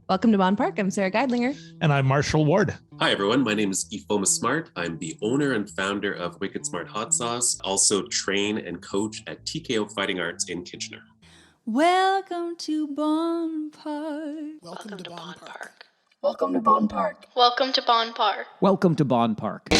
Welcome to Bonn Park. I'm Sarah Geidlinger. And I'm Marshall Ward. Hi, everyone. My name is Ifoma Smart. I'm the owner and founder of Wicked Smart Hot Sauce. Also train and coach at TKO Fighting Arts in Kitchener. Welcome to Bonn Park. Welcome to Bonn Park. Welcome to Bonn Park. Welcome to Bonn Park. Welcome to Bonn Park.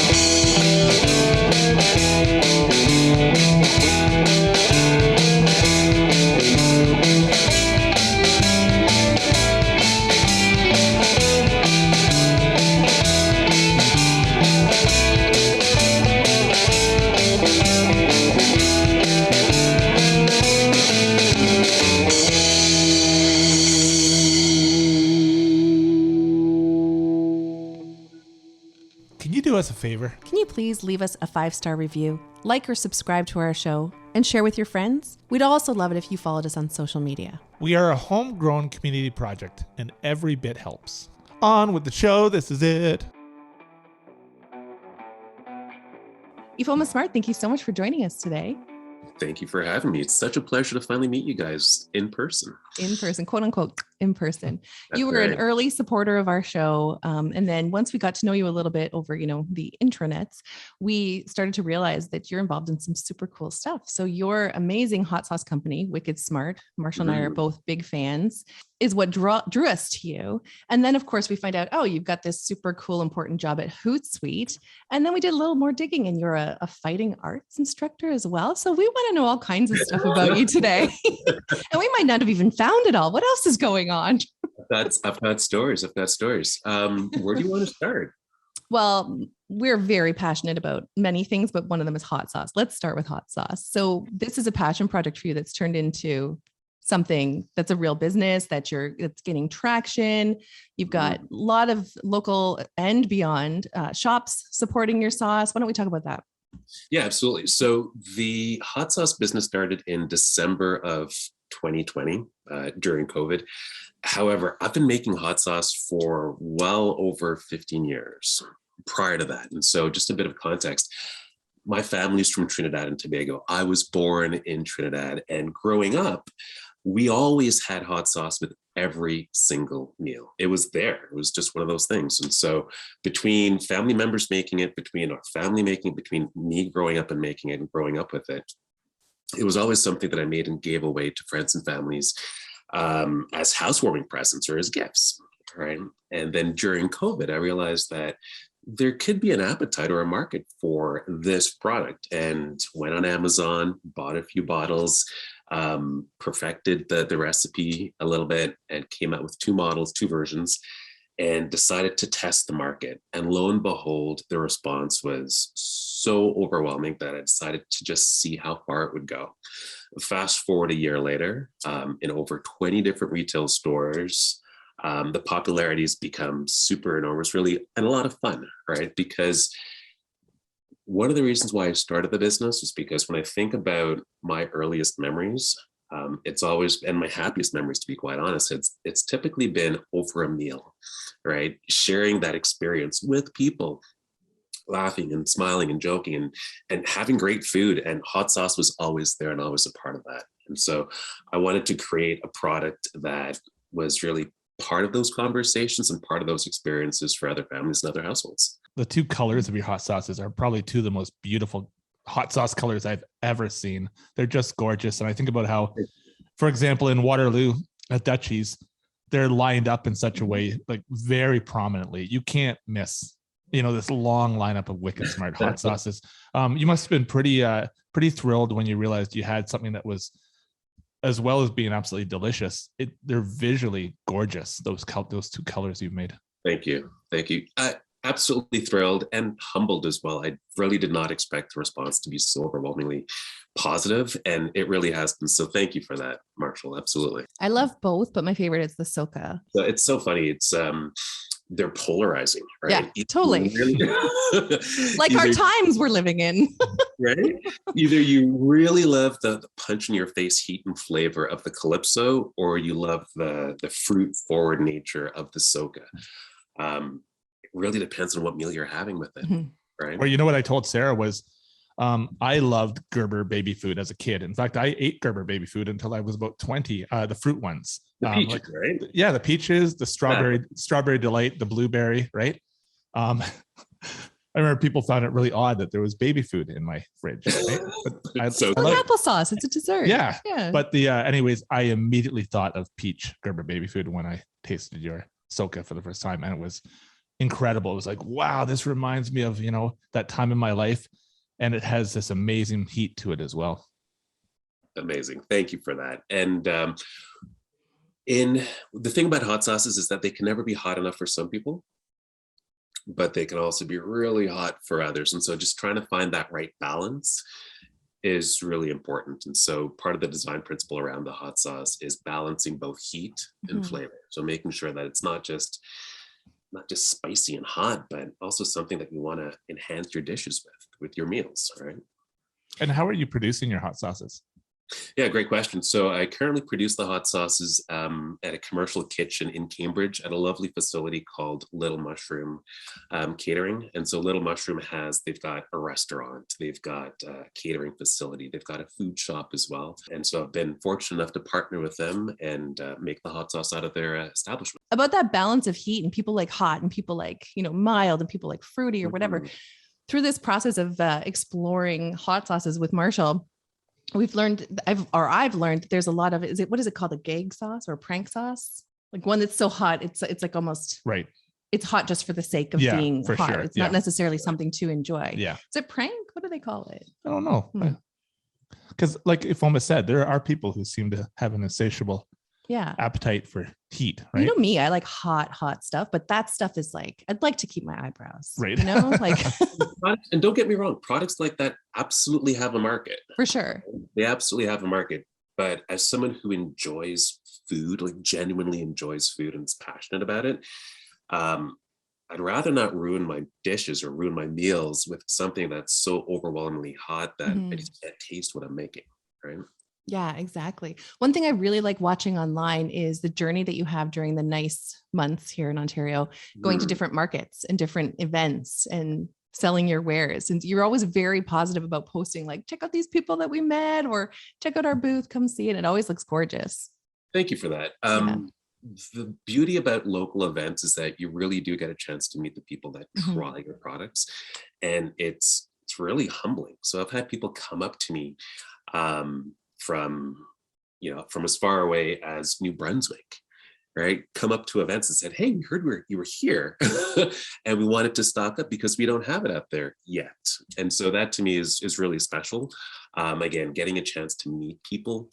Can you do us a favor? Can you please leave us a 5-star review, like or subscribe to our show, and share with your friends? We'd also love it if you followed us on social media. We are a homegrown community project, and every bit helps. On with the show. This is it. Ifoma Smart, thank you so much for joining us today. Thank you for having me. It's such a pleasure to finally meet you guys in person. In person, quote unquote, in person. That's You were right. an early supporter of our show. And then once we got to know you a little bit over, the intranets, we started to realize that you're involved in some super cool stuff. So your amazing hot sauce company, Wicked Smart, Marshall and I are both big fans, is what drew us to you. And then, of course, we find out, you've got this super cool, important job at Hootsuite. And then we did a little more digging, and you're a fighting arts instructor as well. So we want to know all kinds of stuff about you today. And we might not have even found it all. What else is going on? I've got stories. Where do you want to start? Well, we're very passionate about many things, but one of them is hot sauce. Let's start with hot sauce. So this is a passion project for you that's turned into something that's a real business, that's getting traction. You've got a lot of local and beyond shops supporting your sauce. Why don't we talk about that? Yeah, absolutely. So the hot sauce business started in December of 2020 during COVID. However, I've been making hot sauce for well over 15 years prior to that. And so just a bit of context. My family's from Trinidad and Tobago. I was born in Trinidad, and growing up, we always had hot sauce with every single meal. It was there. It was just one of those things. And so between family members making it, between our family making it, between me growing up and making it and growing up with it, it was always something that I made and gave away to friends and families as housewarming presents or as gifts, right? And then during COVID, I realized that there could be an appetite or a market for this product, and went on Amazon, bought a few bottles, perfected the recipe a little bit, and came out with 2 models, 2 versions, and decided to test the market. And lo and behold, the response was so overwhelming that I decided to just see how far it would go. Fast forward a year later, in over 20 different retail stores, the popularity has become super enormous, really, and a lot of fun, right? Because one of the reasons why I started the business was because when I think about my earliest memories, it's always, and my happiest memories, to be quite honest, it's typically been over a meal, right? Sharing that experience with people, laughing and smiling and joking and having great food, and hot sauce was always there and always a part of that. And so I wanted to create a product that was really part of those conversations and part of those experiences for other families and other households. The 2 colors of your hot sauces are probably 2 of the most beautiful hot sauce colors I've ever seen. They're just gorgeous. And I think about how, for example, in Waterloo at Dutchie's, they're lined up in such a way, like very prominently. You can't miss, this long lineup of Wicked Smart hot sauces. You must have been pretty thrilled when you realized you had something that was, as well as being absolutely delicious, they're visually gorgeous, those 2 colors you've made. Thank you. Absolutely thrilled and humbled as well. I really did not expect the response to be so overwhelmingly positive, and it really has been. So thank you for that, Marshall. Absolutely. I love both, but my favorite is the Soca. So it's so funny. It's they're polarizing, right? Yeah, totally. Like our times we're living in. Right? Either you really love the punch in your face heat and flavor of the Calypso, or you love the fruit forward nature of the Soca. It really depends on what meal you're having with it, right? Or what I told Sarah was, I loved Gerber baby food as a kid. In fact, I ate Gerber baby food until I was about 20, the fruit ones. The peaches, right? Yeah, the peaches, the strawberry delight, the blueberry, right? I remember people found it really odd that there was baby food in my fridge. Right? But It's like applesauce. It's a dessert. Yeah. But anyways, I immediately thought of peach Gerber baby food when I tasted your Soca for the first time, and it was incredible. It was like, wow, this reminds me of, that time in my life, and it has this amazing heat to it as well. Amazing. Thank you for that. And in the thing about hot sauces is that they can never be hot enough for some people, but they can also be really hot for others. And so just trying to find that right balance is really important. And so part of the design principle around the hot sauce is balancing both heat and flavor. So making sure that it's not just spicy and hot, but also something that you want to enhance your dishes with your meals, right? And how are you producing your hot sauces? Yeah, great question. So I currently produce the hot sauces at a commercial kitchen in Cambridge at a lovely facility called Little Mushroom Catering. And so Little Mushroom they've got a restaurant, they've got a catering facility, they've got a food shop as well. And so I've been fortunate enough to partner with them and make the hot sauce out of their establishment. About that balance of heat, and people like hot and people like, mild, and people like fruity or whatever. Through this process of exploring hot sauces with Marshall, I've learned that there's a lot of, what is it called? A gag sauce or a prank sauce? Like one that's so hot, it's like almost right. It's hot just for the sake of being hot. Sure. It's not necessarily something to enjoy. Yeah. Is it prank? What do they call it? I don't know. Because like Ifoma said, there are people who seem to have an insatiable appetite for heat, right? You know me, I like hot stuff, but that stuff is like, I'd like to keep my eyebrows, right? Like. And don't get me wrong, products like that absolutely have a market. For sure. They absolutely have a market. But as someone who enjoys food, like genuinely enjoys food and is passionate about it, I'd rather not ruin my dishes or ruin my meals with something that's so overwhelmingly hot that I just can't taste what I'm making, right? Yeah, exactly. One thing I really like watching online is the journey that you have during the nice months here in Ontario, going to different markets and different events and selling your wares. And you're always very positive about posting, like, check out these people that we met, or check out our booth, come see it. It always looks gorgeous. Thank you for that. The beauty about local events is that you really do get a chance to meet the people that try your products. And it's really humbling. So I've had people come up to me from as far away as New Brunswick, right? Come up to events and said, hey, we heard you were here and we wanted to stock up because we don't have it out there yet. And so that to me is really special. Again, getting a chance to meet people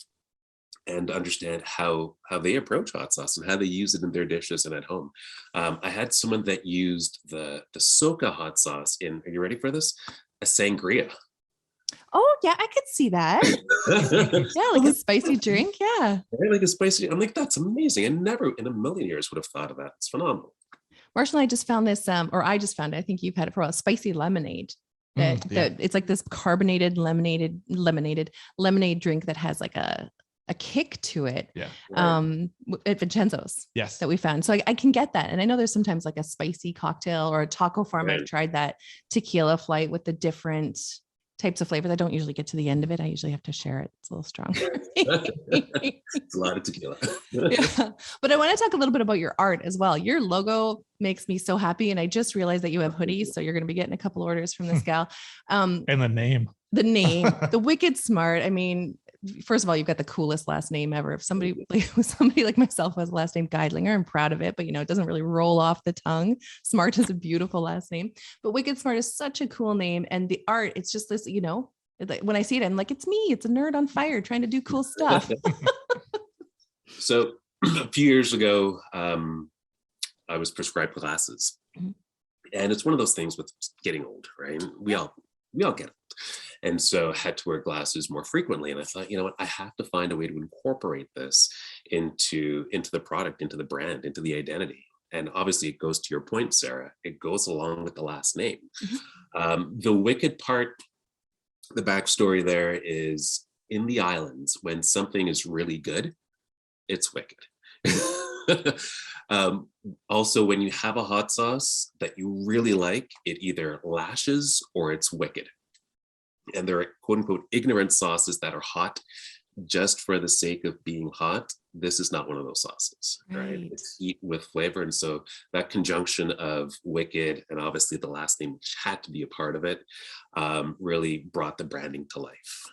and understand how they approach hot sauce and how they use it in their dishes and at home. I had someone that used the Soca hot sauce in, are you ready for this? A sangria. Oh yeah, I could see that. Yeah, like a spicy drink. Yeah. Like a spicy. I'm like, that's amazing. I never in a million years would have thought of that. It's phenomenal. Marshall and I just found this, or I just found it. I think you've had it for a while. Spicy lemonade. That it's like this carbonated lemonade drink that has like a kick to it. Yeah. At Vincenzo's. Yes. That we found. So I can get that. And I know there's sometimes like a spicy cocktail or a taco farm. I've tried that tequila flight with the different types of flavors. I don't usually get to the end of it. I usually have to share it. It's a little strong. It's a lot of tequila. Yeah. But I want to talk a little bit about your art as well. Your logo makes me so happy. And I just realized that you have hoodies. So you're going to be getting a couple orders from this gal. And the name, the Wicked Smart. I mean, first of all, you've got the coolest last name ever. If somebody like myself has the last name Geidlinger, I'm proud of it, but it doesn't really roll off the tongue. Smart is a beautiful last name, but Wicked Smart is such a cool name. And the art, it's just this, when I see it, I'm like, it's me, it's a nerd on fire trying to do cool stuff. So a few years ago, I was prescribed glasses, and it's one of those things with getting old, right? We all get it. And so I had to wear glasses more frequently. And I thought, you know what, I have to find a way to incorporate this into the product, into the brand, into the identity. And obviously it goes to your point, Sarah, it goes along with the last name. The Wicked part, the backstory there is in the islands, when something is really good, it's wicked. Also, when you have a hot sauce that you really like, it either lashes or it's wicked. And there are quote unquote ignorant sauces that are hot just for the sake of being hot. This is not one of those sauces, right? It's heat with flavor. And so that conjunction of Wicked and obviously the last name, which had to be a part of it, really brought the branding to life.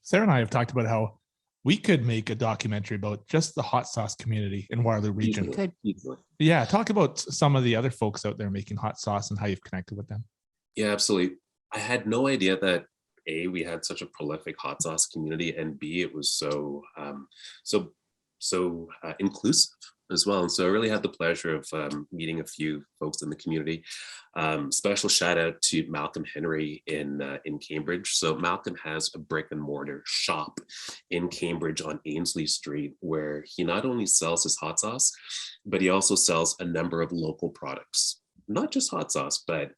Sarah and I have talked about how we could make a documentary about just the hot sauce community in Waterloo region. Easily. Yeah, talk about some of the other folks out there making hot sauce and how you've connected with them. Yeah, absolutely. I had no idea that A, we had such a prolific hot sauce community, and B, it was so inclusive as well. And so I really had the pleasure of meeting a few folks in the community. Special shout out to Malcolm Henry in Cambridge. So Malcolm has a brick and mortar shop in Cambridge on Ainsley Street, where he not only sells his hot sauce, but he also sells a number of local products, not just hot sauce, but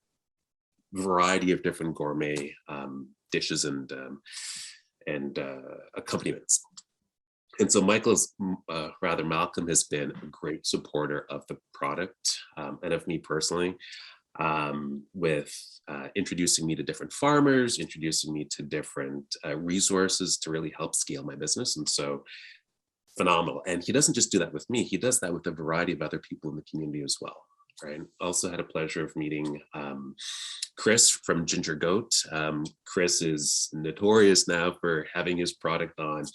variety of different gourmet dishes and accompaniments. And so Malcolm has been a great supporter of the product and of me personally, with introducing me to different farmers, introducing me to different resources to really help scale my business. And so phenomenal. And he doesn't just do that with me, he does that with a variety of other people in the community as well. Right. Also had a pleasure of meeting Chris from Ginger Goat. Chris is notorious now for having his product on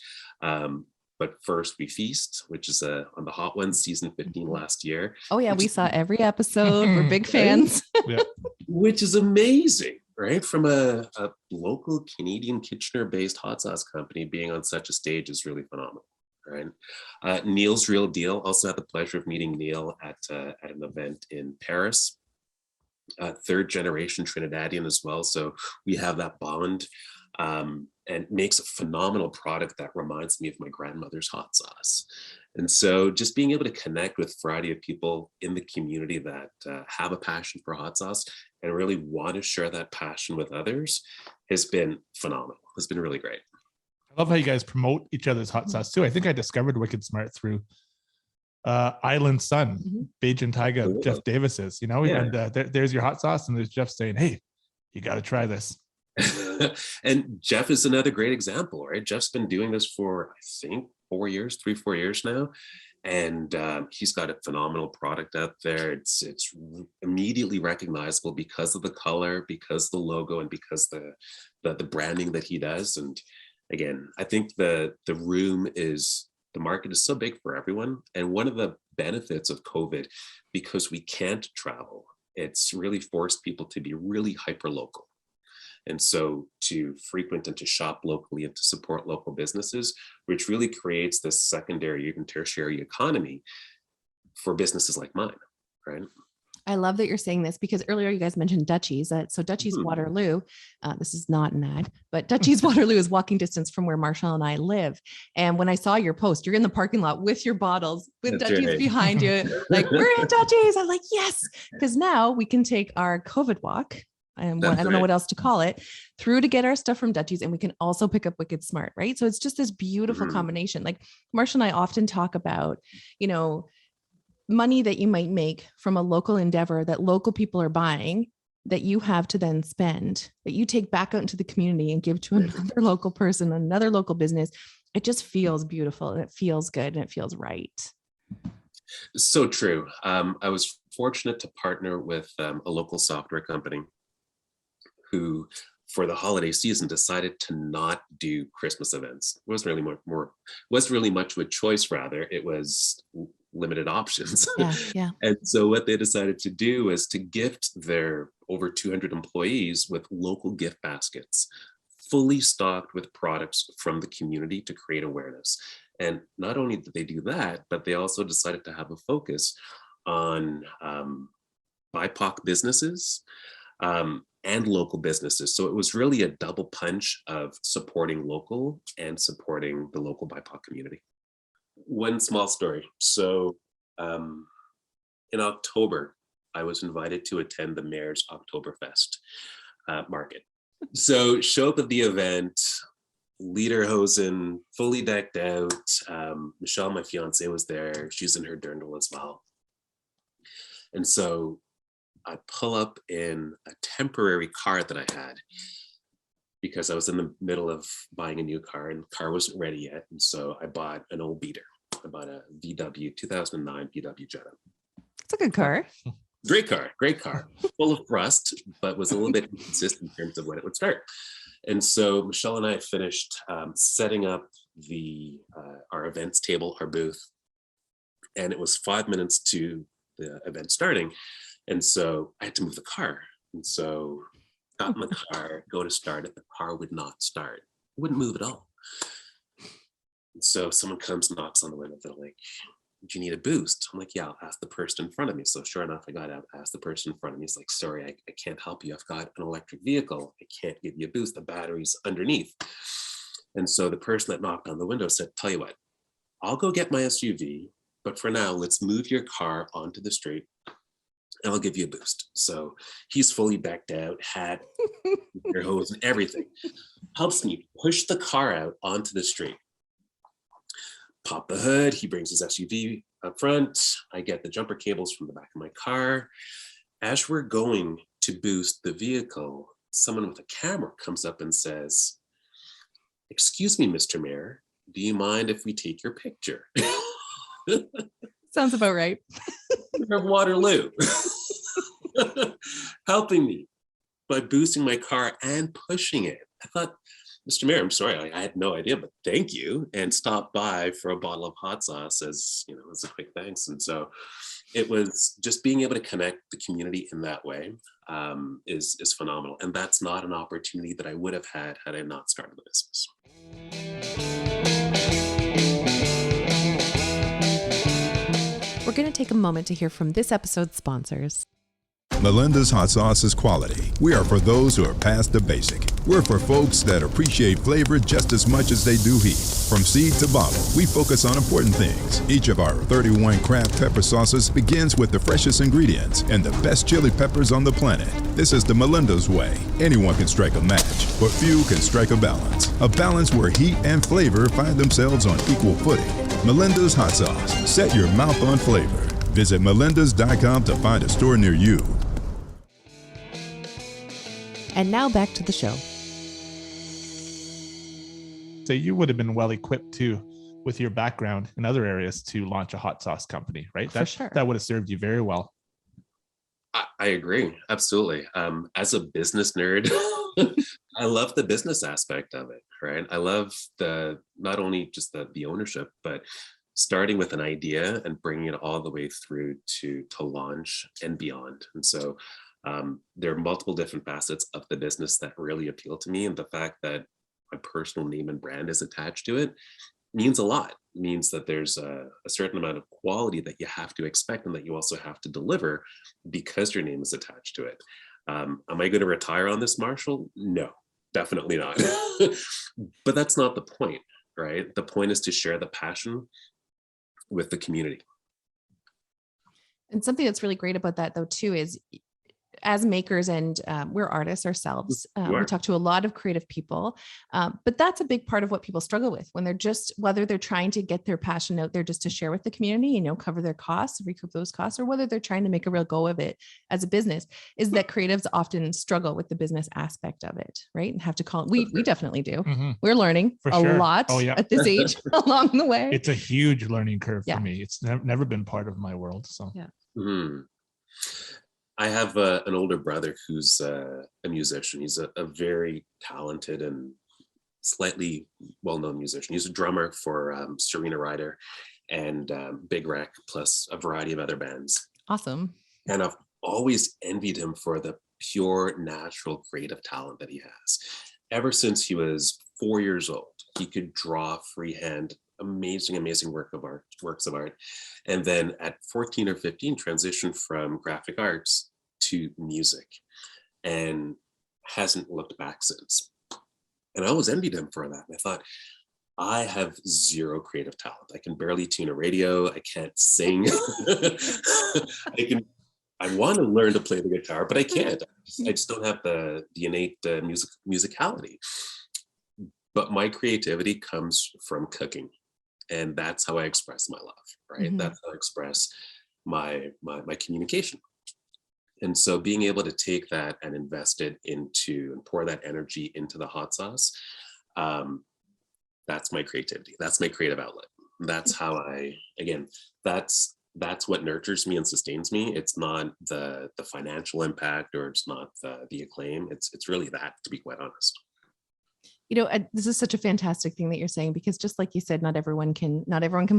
But First We Feast, which is on the Hot Ones, season 15 last year. Oh yeah, we saw every episode. We're big fans. Yeah. Which is amazing, right? From a local Canadian Kitchener-based hot sauce company being on such a stage is really phenomenal. Right. Neil's Real Deal. Also had the pleasure of meeting Neil at an event in Paris. Third generation Trinidadian as well. So we have that bond, and makes a phenomenal product that reminds me of my grandmother's hot sauce. And so just being able to connect with a variety of people in the community that have a passion for hot sauce and really want to share that passion with others has been phenomenal. It's been really great. I love how you guys promote each other's hot sauce too. I think I discovered Wicked Smart through Island Sun, Beige and Taiga, Jeff Davis's, and there's your hot sauce, and there's Jeff saying, hey, you got to try this. And Jeff is another great example, right? Jeff's been doing this for, I think, 4 years now. And he's got a phenomenal product out there. It's immediately recognizable because of the color, because the logo, and because the branding that he does. And again, I think the market is so big for everyone. And one of the benefits of COVID, because we can't travel, it's really forced people to be really hyper local. And so to frequent and to shop locally and to support local businesses, which really creates this secondary, even tertiary economy for businesses like mine, right? I love that you're saying this, because earlier you guys mentioned Dutchie's. So Dutchie's Waterloo, this is not an ad, but Dutchie's Waterloo is walking distance from where Marshall and I live. And when I saw your post, you're in the parking lot with your bottles, with That's Dutchie's right. behind you, like, we're at Dutchie's. I'm like, yes, because now we can take our COVID walk, and I don't know what else to call it, through to get our stuff from Dutchie's, and we can also pick up Wicked Smart, right? So it's just this beautiful combination. Like Marshall and I often talk about, money that you might make from a local endeavor that local people are buying, that you have to then spend, that you take back out into the community and give to another local person, another local business. It just feels beautiful, and it feels good, and it feels right. So true. I was fortunate to partner with a local software company who, for the holiday season, decided to not do Christmas events. It wasn't really much of a choice, rather. It was limited options. Yeah. And so what they decided to do is to gift their over 200 employees with local gift baskets, fully stocked with products from the community to create awareness. And not only did they do that, but they also decided to have a focus on BIPOC businesses and local businesses. So it was really a double punch of supporting local and supporting the local BIPOC community. One small story. So in October, I was invited to attend the Mayor's Oktoberfest market. So show up at the event, lederhosen, fully decked out. Michelle, my fiance, was there. She's in her dirndl as well. And so I pull up in a temporary car that I had. because I was in the middle of buying a new car and the car wasn't ready yet. And so I bought an old beater. I bought a VW 2009 VW Jetta. It's a good car. Great car, full of rust, but was a little bit inconsistent in terms of when it would start. And so Michelle and I finished setting up our events table, our booth, and it was 5 minutes to the event starting. And so I had to move the car. And so got in the car, go to start it, the car would not start. It wouldn't move at all. And so someone comes, knocks on the window, they're like, do you need a boost? I'm like, yeah, I'll ask the person in front of me. So sure enough, I got out, asked the person in front of me. He's like, sorry, I can't help you. I've got an electric vehicle. I can't give you a boost. The battery's underneath. And so the person that knocked on the window said, tell you what, I'll go get my SUV, but for now, let's move your car onto the street and I'll give you a boost. So he's fully decked out, hat, air hose and everything. Helps me push the car out onto the street. Pop the hood, he brings his SUV up front. I get the jumper cables from the back of my car. As we're going to boost the vehicle, someone with a camera comes up and says, excuse me, Mr. Mayor, do you mind if we take your picture? Sounds about right. Of Waterloo. Helping me by boosting my car and pushing it. I thought, Mr. Mayor, I'm sorry, I had no idea, but thank you, and stopped by for a bottle of hot sauce as a quick thanks. And so it was just being able to connect the community in that way is phenomenal. And that's not an opportunity that I would have had I not started the business. We're going to take a moment to hear from this episode's sponsors. Melinda's Hot Sauce is quality. We are for those who are past the basic. We're for folks that appreciate flavor just as much as they do heat. From seed to bottle, we focus on important things. Each of our 31 craft pepper sauces begins with the freshest ingredients and the best chili peppers on the planet. This is the Melinda's way. Anyone can strike a match, but few can strike a balance. A balance where heat and flavor find themselves on equal footing. Melinda's Hot Sauce. Set your mouth on flavor. Visit melindas.com to find a store near you. And now back to the show. So you would have been well equipped too, with your background in other areas, to launch a hot sauce company, right? For sure. That would have served you very well. I agree. Absolutely. As a business nerd, I love the business aspect of it, right? I love not only just the ownership, but starting with an idea and bringing it all the way through to launch and beyond. And so there are multiple different facets of the business that really appeal to me. And the fact that my personal name and brand is attached to it means a lot. It means that there's a certain amount of quality that you have to expect and that you also have to deliver because your name is attached to it. Am I going to retire on this, Marshall? No, definitely not. But that's not the point, right? The point is to share the passion with the community. And something that's really great about that, though, too, is as makers, and we're artists ourselves, we talk to a lot of creative people, but that's a big part of what people struggle with when they're whether they're trying to get their passion out there just to share with the community, cover their costs, recoup those costs, or whether they're trying to make a real go of it as a business, is that creatives often struggle with the business aspect of it, right? And have to call it. We definitely do. Mm-hmm. We're learning a lot at this age along the way. It's a huge learning curve for me. It's never been part of my world. So yeah. Mm-hmm. I have an older brother who's a musician. He's a very talented and slightly well-known musician. He's a drummer for Serena Ryder and Big Wreck, plus a variety of other bands. Awesome. And I've always envied him for the pure, natural, creative talent that he has. Ever since he was 4 years old, he could draw freehand, amazing works of art. And then at 14 or 15, transitioned from graphic arts to music and hasn't looked back since. And I always envied him for that. And I thought, I have zero creative talent. I can barely tune a radio. I can't sing. I want to learn to play the guitar, but I can't. I just don't have the innate musicality. But my creativity comes from cooking. And that's how I express my love, right? Mm-hmm. That's how I express my communication. And so being able to take that and invest it into and pour that energy into the hot sauce, that's my creativity. That's my creative outlet. That's how that's what nurtures me and sustains me. It's not the financial impact, or it's not the acclaim. It's really that, to be quite honest. This is such a fantastic thing that you're saying, because just like you said, not everyone can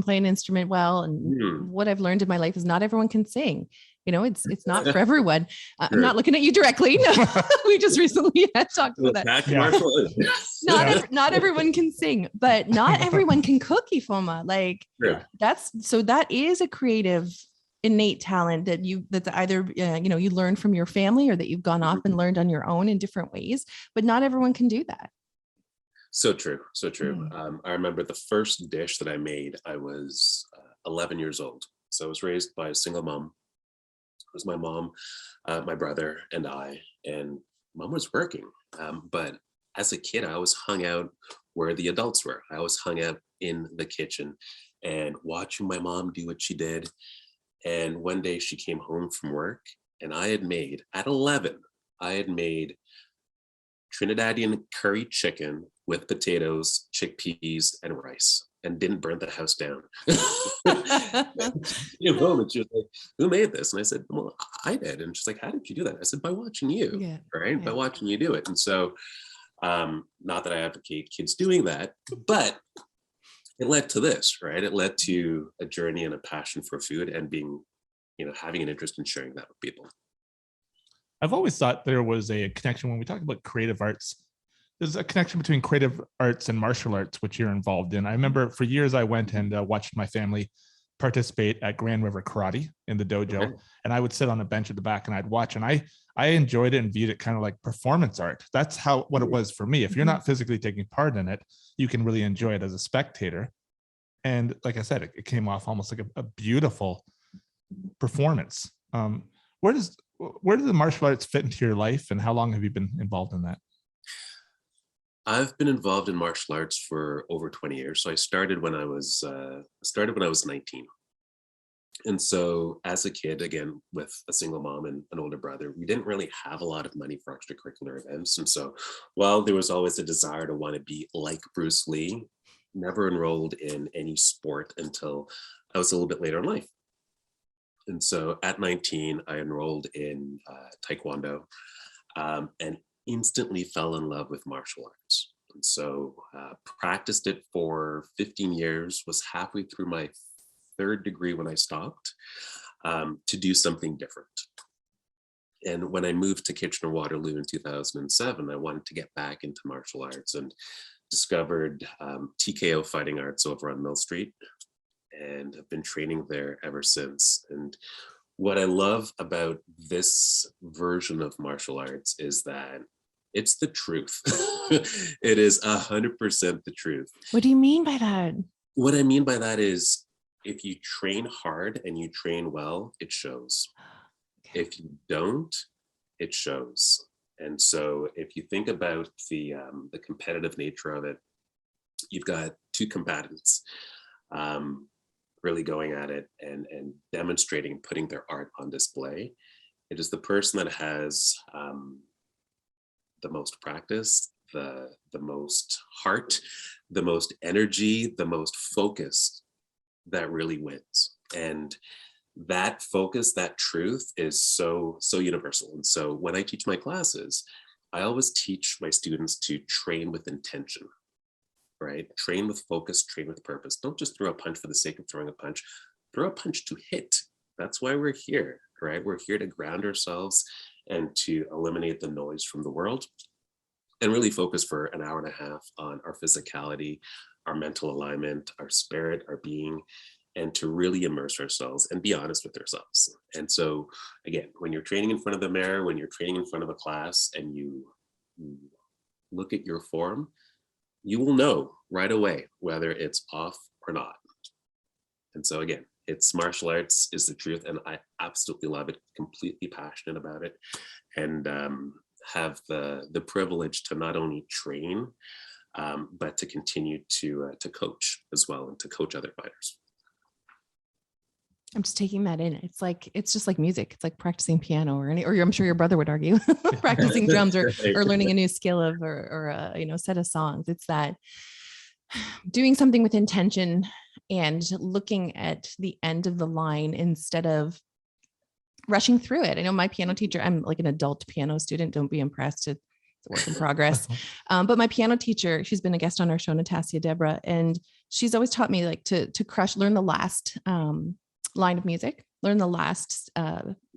play an instrument well. And what I've learned in my life is not everyone can sing. It's not for everyone. I'm not looking at you directly. No, we just recently had talked about that. Not everyone can sing, but not everyone can cook, Ifoma. That is a creative innate talent that's either you learn from your family, or that you've gone off and learned on your own in different ways, but not everyone can do that. So true. I remember the first dish that I made, I was 11 years old. So I was raised by a single mom. It was my mom, my brother, and I, and mom was working. But as a kid, I always hung out where the adults were. I always hung out in the kitchen and watching my mom do what she did. And one day she came home from work, and at 11, I had made Trinidadian curry chicken with potatoes, chickpeas, and rice, and didn't burn the house down. Came home and she was like, "Who made this?" And I said, "Well, I did." And she's like, "How did you do that?" I said, "By watching you." Yeah. Right? Yeah. By watching you do it. And so, not that I advocate kids doing that, but it led to this, right? It led to a journey and a passion for food, and being, having an interest in sharing that with people. I've always thought there was a connection when we talk about creative arts. There's a connection between creative arts and martial arts, which you're involved in. I remember for years I went and watched my family participate at Grand River Karate in the dojo, and I would sit on a bench at the back and I'd watch, and I enjoyed it and viewed it kind of like performance art. That's what it was for me. If you're not physically taking part in it, you can really enjoy it as a spectator. And like I said, it came off almost like a beautiful performance. Where do the martial arts fit into your life, and how long have you been involved in that? I've been involved in martial arts for over 20 years. So I started when I was 19. And so as a kid, again, with a single mom and an older brother, we didn't really have a lot of money for extracurricular events. And so while there was always a desire to want to be like Bruce Lee, never enrolled in any sport until I was a little bit later in life. And so at 19, I enrolled in Taekwondo, and instantly fell in love with martial arts. And so practiced it for 15 years, was halfway through my third degree when I stopped, to do something different. And when I moved to Kitchener-Waterloo in 2007, I wanted to get back into martial arts, and discovered TKO Fighting Arts over on Mill Street, and have been training there ever since. And what I love about this version of martial arts is that it's the truth. It is 100% the truth. What do you mean by that? What I mean by that is, if you train hard and you train well, it shows. Okay. If you don't, it shows. And so if you think about the competitive nature of it, you've got two combatants really going at it and demonstrating, putting their art on display. It is the person that has the most practice, the most heart, the most energy, the most focus that really wins. And that focus, that truth is so universal. And so when I teach my classes, I always teach my students to train with intention, right? Train with focus, train with purpose. Don't just throw a punch for the sake of throwing a punch. Throw a punch to hit. That's why we're here, right? We're here to ground ourselves and to eliminate the noise from the world, and really focus for an hour and a half on our physicality, our mental alignment, our spirit, our being, and to really immerse ourselves and be honest with ourselves. And so again, when you're training in front of the mirror, when you're training in front of a class, and you look at your form, you will know right away whether it's off or not. And so again, it's martial arts is the truth, and I absolutely love it, completely passionate about it, and have the privilege to not only train, but to continue to coach as well, and to coach other fighters. I'm just taking that in. It's just like music. It's like practicing piano or I'm sure your brother would argue practicing drums or learning a new skill or a set of songs. It's that doing something with intention and looking at the end of the line instead of rushing through it. I know my piano teacher, I'm like an adult piano student. Don't be impressed. It's a work in progress. But my piano teacher, she's been a guest on our show, Natasha Debra, and she's always taught me like to learn the last line of music, learn the last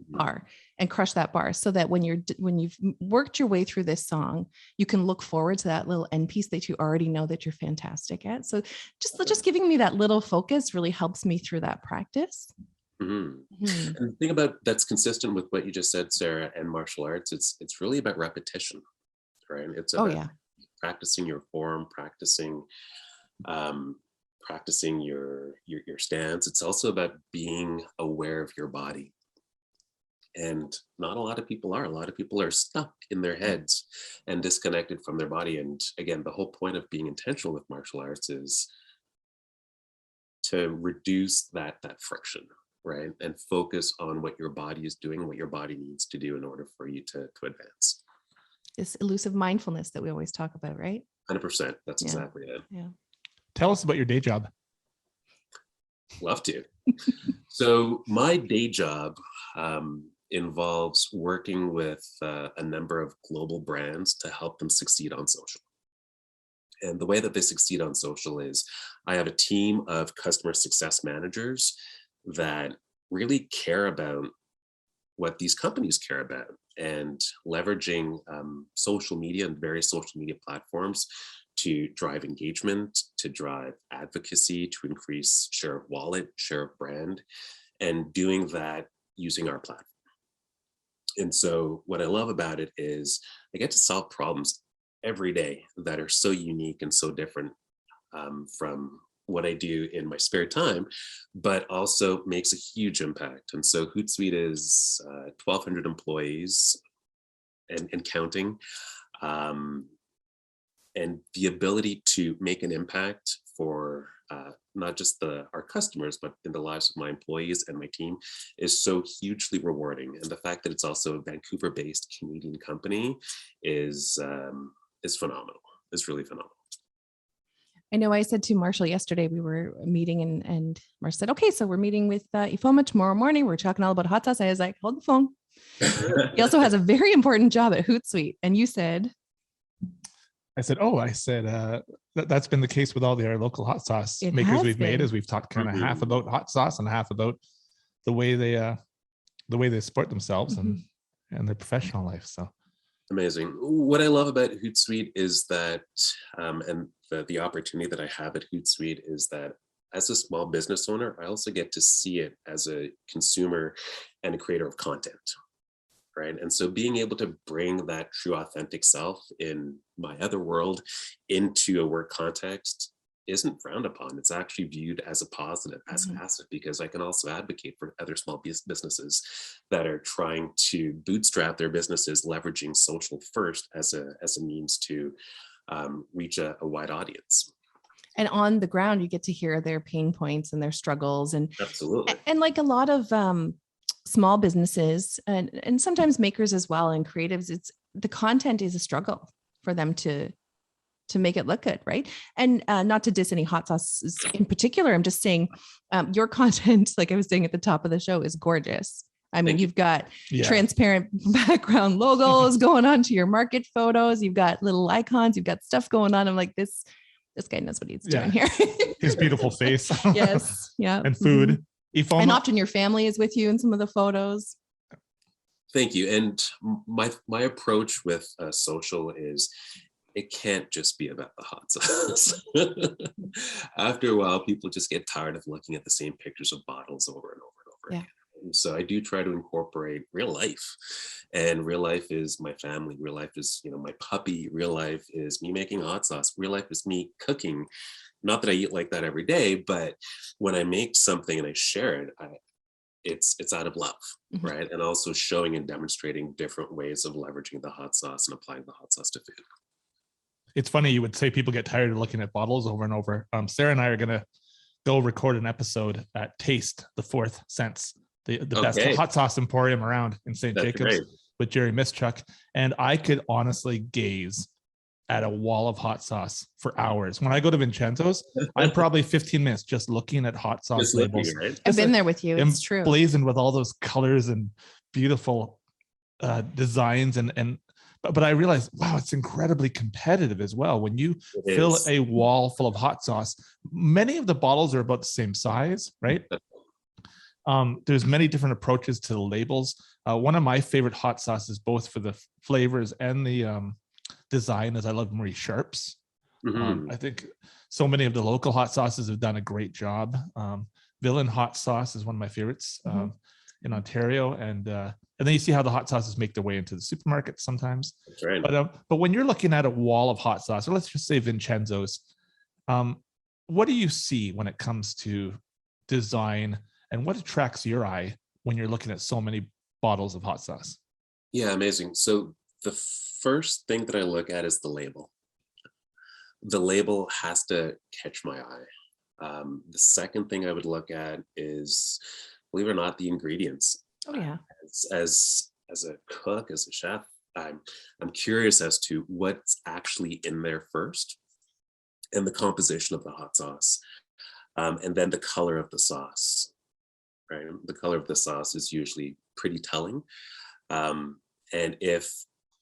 bar and crush that bar so that when you've worked your way through this song, you can look forward to that little end piece that you already know that you're fantastic at. So just giving me that little focus really helps me through that practice. Mm-hmm. Mm-hmm. And the thing about that's consistent with what you just said, Sarah, and martial arts, it's really about repetition, right? It's about practicing your form, practicing your stance. It's also about being aware of your body. And not a lot of people are. A lot of people are stuck in their heads and disconnected from their body. And again, the whole point of being intentional with martial arts is to reduce that friction, right? And focus on what your body is doing, what your body needs to do in order for you to advance. This elusive mindfulness that we always talk about, right? 100%. That's exactly it. Yeah. Tell us about your day job. Love to. So my day job involves working with a number of global brands to help them succeed on social. And the way that they succeed on social is I have a team of customer success managers that really care about what these companies care about and leveraging social media and various social media platforms to drive engagement, to drive advocacy, to increase share of wallet, share of brand, and doing that using our platform. And so what I love about it is I get to solve problems every day that are so unique and so different from what I do in my spare time, but also makes a huge impact. And so Hootsuite is 1,200 employees and counting. And the ability to make an impact for not just our customers, but in the lives of my employees and my team is so hugely rewarding. And the fact that it's also a Vancouver-based Canadian company is phenomenal. It's really phenomenal. I know I said to Marshall yesterday, we were meeting and Marshall said, okay, so we're meeting with Ifoma tomorrow morning. We're talking all about hot sauce. I was like, hold the phone. He also has a very important job at Hootsuite. And you said... I said, that's been the case with all our local hot sauce makers we've made, as we've talked kind of half about hot sauce and half about the way they support themselves and their professional life. So amazing. What I love about Hootsuite is that, and the opportunity that I have at Hootsuite is that as a small business owner, I also get to see it as a consumer and a creator of content. Right. And so being able to bring that true authentic self in my other world into a work context isn't frowned upon. It's actually viewed as a positive, as an asset, because I can also advocate for other small businesses that are trying to bootstrap their businesses, leveraging social first as a means to reach a wide audience. And on the ground, you get to hear their pain points and their struggles. And absolutely. And like a lot of small businesses and sometimes makers as well and creatives, it's the content is a struggle for them to make it look good, right? And not to diss any hot sauces in particular, I'm just saying your content, like I was saying at the top of the show, is gorgeous. I mean, you've got transparent background logos going on to your market photos. You've got little icons. You've got stuff going on. I'm like, this guy knows what he's doing here. His beautiful face. Yes. Yeah. And food. Ifoma. And often your family is with you in some of the photos. Thank you. And my approach with social is it can't just be about the hot sauce. After a while, people just get tired of looking at the same pictures of bottles over and over and over again. And so I do try to incorporate real life, and real life is my family. Real life is, my puppy. Real life is me making hot sauce. Real life is me cooking. Not that I eat like that every day, but when I make something and I share it, it's out of love, right? And also showing and demonstrating different ways of leveraging the hot sauce and applying the hot sauce to food. It's funny, you would say people get tired of looking at bottles over and over. Sarah and I are going to go record an episode at Taste the Fourth Sense, the best Okay. hot sauce emporium around in St. That's Jacobs great. with Jerry Mischuk. And I could honestly gaze at a wall of hot sauce for hours. When I go to Vincenzo's, I'm probably 15 minutes just looking at hot sauce Just looking, labels. right? I've been there with you. It's true. Emblazoned with all those colors and beautiful designs. But I realized, wow, it's incredibly competitive as well. When you fill a wall full of hot sauce, many of the bottles are about the same size, right? There's many different approaches to the labels. One of my favorite hot sauces, both for the flavors and the design, is I love Marie Sharp's. I think so many of the local hot sauces have done a great job. Villain hot sauce is one of my favorites in Ontario, and then you see how the hot sauces make their way into the supermarket sometimes. That's right. But when you're looking at a wall of hot sauce, or let's just say Vincenzo's, what do you see when it comes to design, and what attracts your eye when you're looking at so many bottles of hot sauce? Yeah, amazing. So the first thing that I look at is the label. The label has to catch my eye. The second thing I would look at is, believe it or not, the ingredients. Oh yeah. As a cook, as a chef, I'm curious as to what's actually in there first, and the composition of the hot sauce, and then the color of the sauce. Right, the color of the sauce is usually pretty telling, and if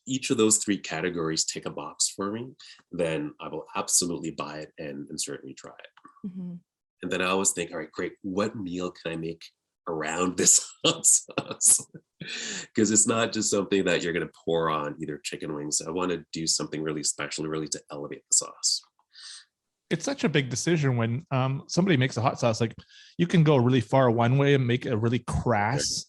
each of those three categories tick a box for me, then I will absolutely buy it and certainly try it. And then I always think, all right, great, what meal can I make around this hot sauce? Because it's not just something that you're going to pour on either chicken wings. I want to do something really special, really to elevate the sauce. It's such a big decision when somebody makes a hot sauce. Like, you can go really far one way and make a really crass,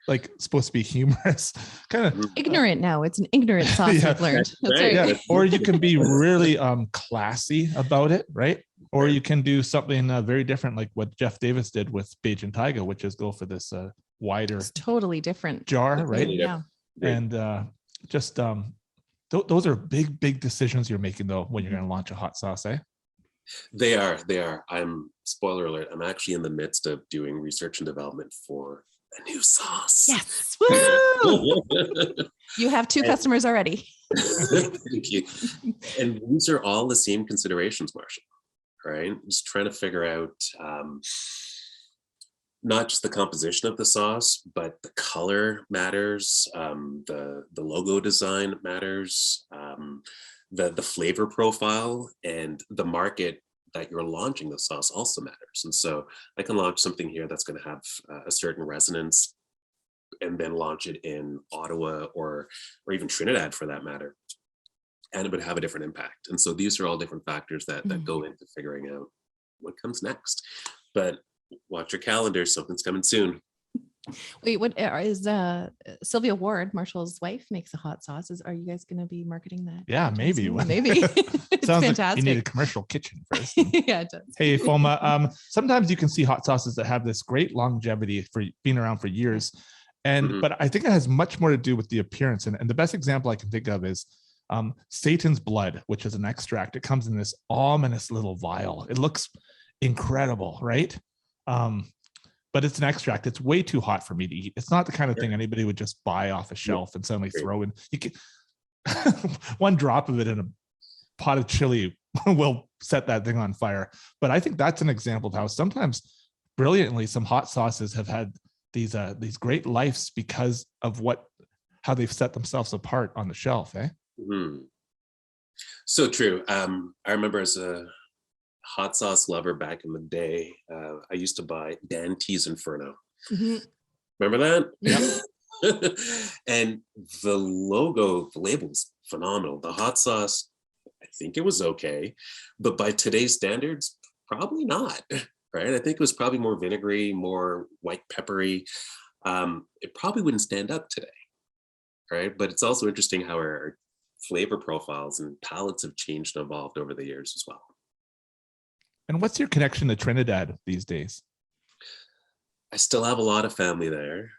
like supposed to be humorous, kind of ignorant. Now it's an ignorant sauce. I've learned. That's right. Yeah. Or you can be really classy about it, right? Or you can do something very different, like what Jeff Davis did with Bajan Taiga, which is go for this wider, it's totally different jar, right? Yeah. And those are big decisions you're making though when you're going to launch a hot sauce, eh? They are. I'm, spoiler alert, I'm actually in the midst of doing research and development for a new sauce. Yes. Woo! You have two customers already. Thank you. And these are all the same considerations, Marshall, right? Just trying to figure out not just the composition of the sauce, but the color matters, the logo design matters, the flavor profile, and the market that you're launching the sauce also matters. And so I can launch something here that's going to have a certain resonance, and then launch it in Ottawa or even Trinidad for that matter, and it would have a different impact. And so these are all different factors that go into figuring out what comes next. But watch your calendar, something's coming soon. Wait, what is Sylvia Ward, Marshall's wife, makes a hot sauce? Are you guys going to be marketing that? Yeah, maybe. Maybe. It's sounds fantastic. like you need a commercial kitchen first. Yeah, it does. Hey, Ifoma, sometimes you can see hot sauces that have this great longevity for being around for years. And but I think it has much more to do with the appearance. And the best example I can think of is Satan's blood, which is an extract. It comes in this ominous little vial. It looks incredible, right? But it's an extract. It's way too hot for me to eat. It's not the kind of thing anybody would just buy off a shelf and suddenly throw in. You can, one drop of it in a pot of chili will set that thing on fire. But I think that's an example of how sometimes brilliantly some hot sauces have had these great lives because of how they've set themselves apart on the shelf, eh? So true. I remember as a hot sauce lover back in the day, I used to buy Dan T's Inferno. Remember that? Yep. And the logo, the label was phenomenal. The hot sauce, I think it was okay, but by today's standards, probably not. Right? I think it was probably more vinegary, more white peppery. It probably wouldn't stand up today. Right? But it's also interesting how our flavor profiles and palettes have changed and evolved over the years as well. And what's your connection to Trinidad these days? I still have a lot of family there.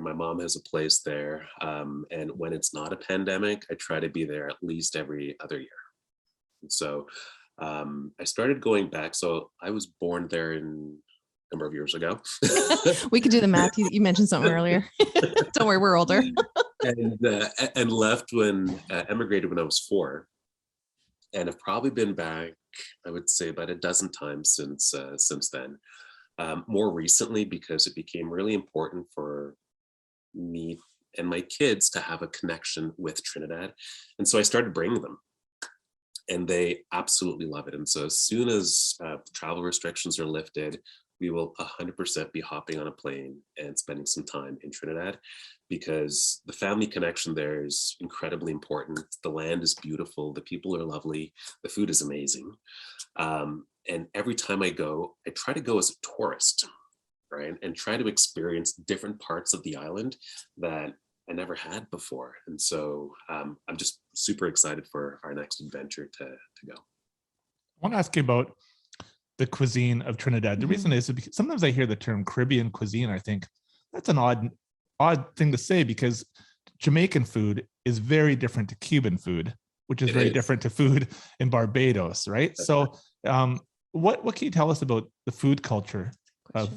My mom has a place there. And when it's not a pandemic, I try to be there at least every other year. And so I started going back. So I was born there in a number of years ago. We could do the math. You mentioned something earlier. Don't worry, we're older. and left when emigrated when I was 4, and have probably been back, I would say, about a dozen times since then. More recently, because it became really important for me and my kids to have a connection with Trinidad, and so I started bringing them, and they absolutely love it. And so as soon as travel restrictions are lifted, we will 100% be hopping on a plane and spending some time in Trinidad, because the family connection there is incredibly important. The land is beautiful. The people are lovely. The food is amazing. And every time I go, I try to go as a tourist, right? And try to experience different parts of the island that I never had before. And so I'm just super excited for our next adventure to go. I want to ask you about the cuisine of Trinidad. The reason is because sometimes I hear the term Caribbean cuisine. I think that's an odd thing to say, because Jamaican food is very different to Cuban food, which is very different to food in Barbados, right? So what can you tell us about the food culture of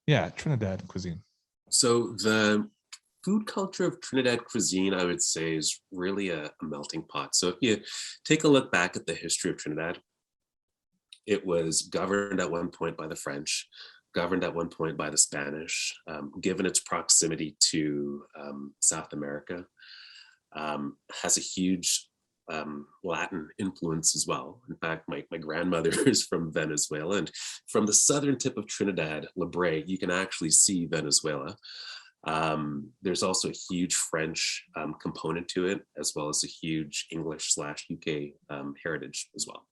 Trinidad cuisine? So the food culture of Trinidad cuisine, I would say, is really a melting pot. So if you take a look back at the history of Trinidad, it was governed at one point by the French, governed at one point by the Spanish, given its proximity to South America, has a huge Latin influence as well. In fact, my grandmother is from Venezuela, and from the southern tip of Trinidad, La Brea, you can actually see Venezuela. There's also a huge French component to it, as well as a huge English/UK heritage as well.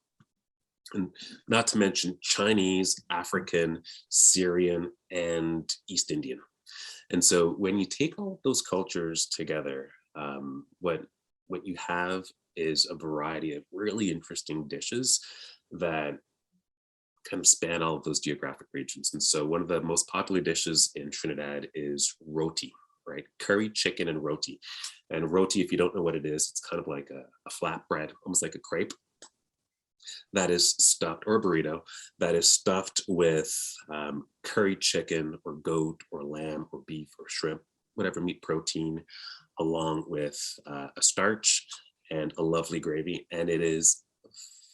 And not to mention Chinese, African, Syrian, and East Indian. And so when you take all those cultures together, what you have is a variety of really interesting dishes that kind of span all of those geographic regions. And so one of the most popular dishes in Trinidad is roti, right? Curry chicken and roti. And roti, if you don't know what it is, it's kind of like a flatbread, almost like a crepe, that is stuffed, or a burrito, that is stuffed with curry chicken or goat or lamb or beef or shrimp, whatever meat protein, along with a starch and a lovely gravy. And it is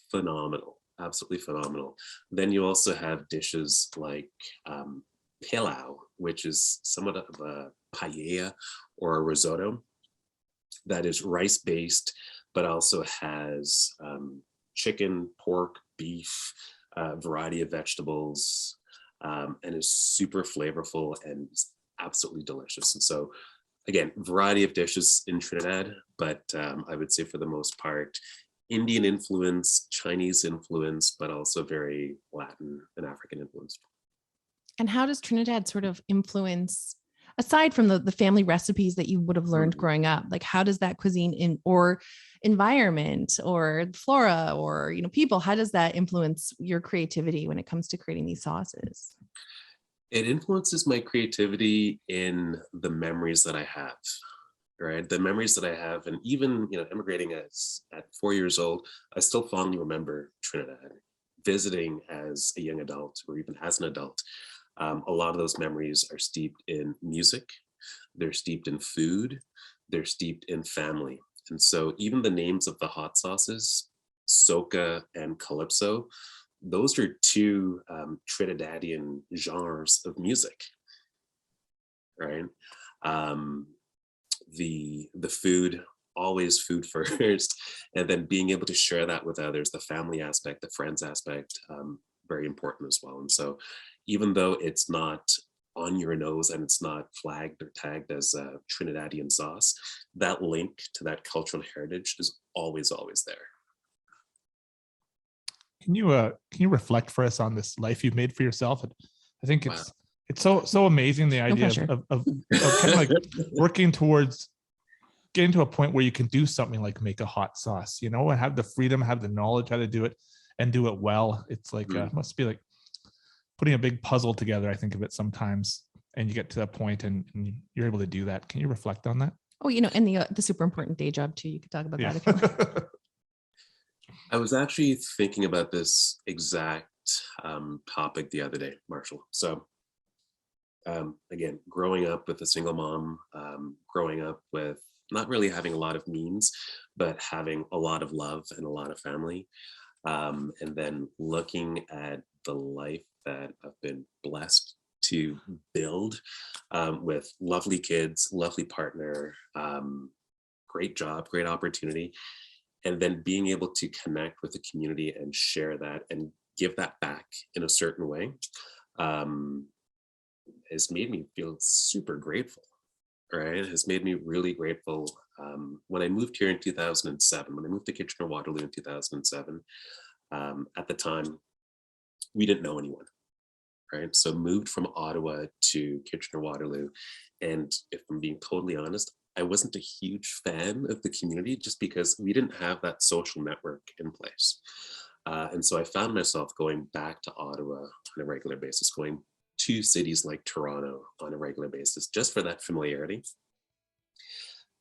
phenomenal, absolutely phenomenal. Then you also have dishes like pilau, which is somewhat of a paella or a risotto that is rice-based, but also has chicken, pork, beef, variety of vegetables, and is super flavorful and absolutely delicious. And so, again, variety of dishes in Trinidad, but I would say for the most part, Indian influence, Chinese influence, but also very Latin and African influence. And how does Trinidad sort of influence, aside from the family recipes that you would have learned growing up, like how does that cuisine or environment or flora or people, how does that influence your creativity when it comes to creating these sauces? It influences my creativity in the memories that I have, right? The memories that I have, and even immigrating at 4 years old, I still fondly remember Trinidad. Visiting as a young adult or even as an adult, a lot of those memories are steeped in music, they're steeped in food, they're steeped in family. And so even the names of the hot sauces, soca and calypso, those are two Trinidadian genres of music, right? The food, always food first, and then being able to share that with others, the family aspect, the friends aspect, very important as well. And so even though it's not on your nose and it's not flagged or tagged as a Trinidadian sauce, that link to that cultural heritage is always there. Can you reflect for us on this life you've made for yourself? I think it's so amazing, the idea of kind of like working towards getting to a point where you can do something like make a hot sauce, and have the freedom, have the knowledge how to do it and do it well. It's like must be like putting a big puzzle together, I think of it sometimes, and you get to that point and you're able to do that. Can you reflect on that? Oh, and the super important day job too. You could talk about that if you want. I was actually thinking about this exact topic the other day, Marshall. So again, growing up with a single mom, growing up with not really having a lot of means, but having a lot of love and a lot of family. And then looking at the life that I've been blessed to build with lovely kids, lovely partner, great job, great opportunity. And then being able to connect with the community and share that and give that back in a certain way has made me feel super grateful, right? It has made me really grateful. When I moved here in 2007, when I moved to Kitchener-Waterloo in 2007, at the time, we didn't know anyone, right? So moved from Ottawa to Kitchener-Waterloo. And if I'm being totally honest, I wasn't a huge fan of the community just because we didn't have that social network in place. And so I found myself going back to Ottawa on a regular basis, going to cities like Toronto on a regular basis, just for that familiarity.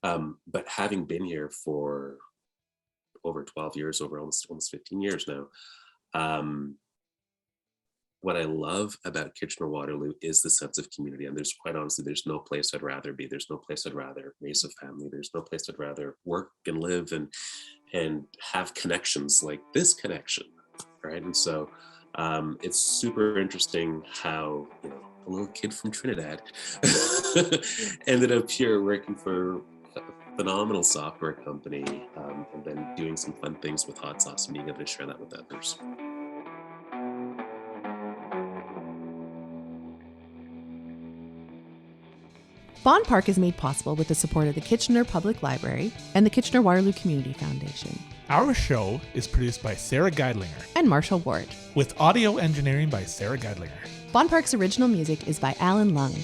But having been here for over 12 years, over almost 15 years now, what I love about Kitchener-Waterloo is the sense of community. And there's quite honestly, there's no place I'd rather be. There's no place I'd rather raise a family. There's no place I'd rather work and live and have connections like this connection, right? And so it's super interesting how, you know, a little kid from Trinidad ended up here working for a phenomenal software company, and then doing some fun things with hot sauce and being able to share that with others. Bonn Park is made possible with the support of the Kitchener Public Library and the Kitchener-Waterloo Community Foundation. Our show is produced by Sara Geidlinger And Marshall Ward. with audio engineering by Sara Geidlinger. Bonn Park's original music is by Alan Lung.